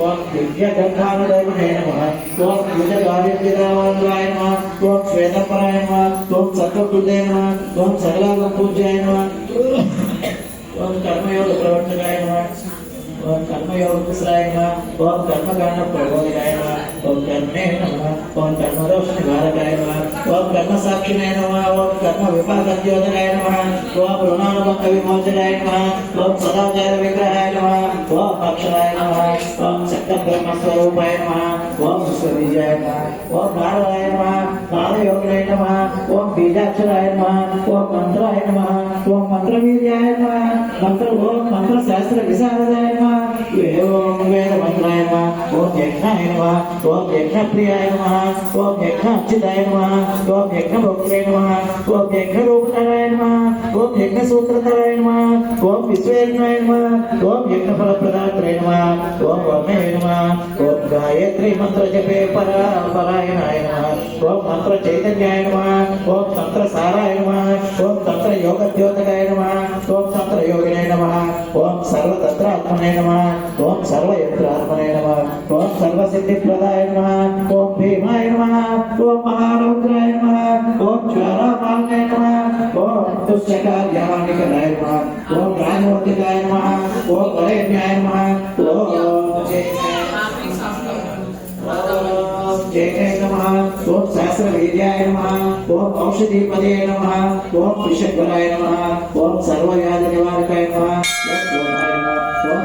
ओम दिव्यगंधानुदैवते नमः ओम द्विजगार्यपितामहाय नमः ओम श्वेतपराय नमः ओम सत्वकृते नमः ओम सकलागमपूज्याय नमः ओम कर्मयोग प्रवर्तकाय नमः ओम कर्मयोग कुशलाय नमः ओम कर्मकांड प्रबोधकाय नमः ओम कर्मणे नमः ओम कर्मदोष निवारकाय नमः ओम कर्म साक्षिणे नमः ओम कर्म विपाकद्योतकाय नमः ओम ऋणानुबंध विमोचनाय नमः ओम सदाचार विग्रहाय नमः ओम अक्षराय नमः ओम सत्य ब्रह्म स्वरूपाय नमः ओम विश्वबीजाय नमः ओम नारायणाय नमः नारयोगिने नमः ओम बीजाक्षराय नमः ओम मंत्राय नमः ओम मंत्रवीर्याय नमः मंत्र शास्त्र विशारदाय नमः ओम वेद मंत्राय नमः ओम यज्ञाय नमः ओम यज्ञप्रियाय नमः ओम यज्ञाच्युताय नमः ओम यज्ञभोक्त्रे नमः ओम यज्ञरूपधराय नमः ओम यज्ञसूत्रधराय नमः ओम विश्वेश्वराय नमः ओम यज्ञफलप्रदात्रे नमः ओम वर्णे नमः ओम गायत्री मंत्र जपे परायणाय नमः ओम मंत्र चैतन्याय नमः ओम तंत्र साराय नमः ओम तंत्र योग द्योतकाय नमः ओम तंत्र योगिने नमः ओम सर्वतंत्रात्मने नमः ओम सर्वयंत्रात्मने नमः ओम सर्वसिद्धिप्रदाय नमः ओम भीमाय नमः ओम महारौद्राय नमः ओम ज्वालामालने नमः ओम दुष्टकार्यहानिकराय नमः ओम राजोदिताय नमः ओम गणेशाय नमः ओम जय नमः ओम सहस्रवीर्याय नमः ओम औषधिपदे नमः ओम विषग्वराय नमः ओम सर्वव्याध निवारकाय नमः ओम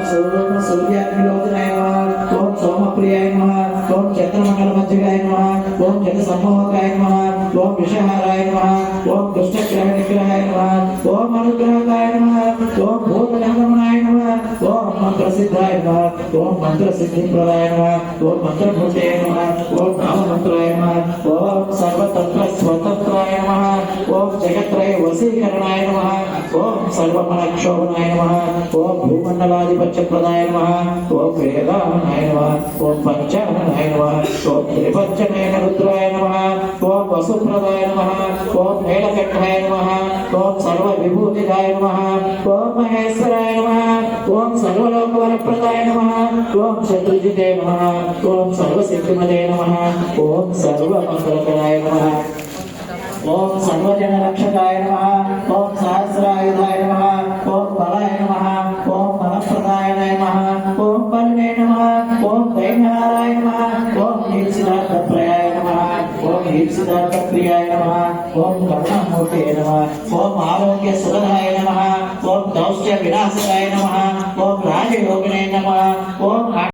सूर्याग्निलोचनाय नमः ओम सोमप्रियाय नमः ओम चंद्रमंडलमध्यगाय नमः ओम जगसम्मोहकाय नमः ओम विषहाराय नमः ओम दुष्टग्रह निग्रहाय नमः ओम अनुग्रहकाय नमः ओम भूतगंधमनाय नमः ओम मंत्रसिद्धाय नमः ओम मंत्रसिद्धिप्रदाय नमः ओम मंत्रभूते नमः ओम नाममंत्राय नमः ओम सर्वतंत्र स्वतंत्राय नमः ओम जगत्रय वशीकरणाय नमः ओम सर्वमनक्षोभनाय नमः ओम भूमंडलाधिपत्यप्रदाय नमः ओम वेदानाय नमः ओम पंचाननाय नमः ओम त्रिपंचनयन रुद्राय नमः ओम वसुप्रदाय नमः ओम नीलकंठाय नमः ओम सर्वविभूतिदाय नमः ओम महेश्वराय नमः ओम सर्वलोकवरप्रदाय नमः ओम शत्रुजिते नमः ओम सर्वसिद्धिमते नमः ओम सर्वमंगलकराय नमः ओम सर्वजनरक्षकाय नमः ओम सहस्रायुधाय नमः ओम बलाय नमः ओम बलप्रदायनाय नमः ओम बलने नमः ओम दैन्यहाराय नमः ओम हीप्सिदार्थप्रियाय नमः ओम हीप्सिदार्थप्रियाय नमः ओम करुणामूर्ते नमः ओम आरोग्यसुरधाय नमः ओम दौष्य विनाशकाय नमः ओम राजयोगिने नमः ओम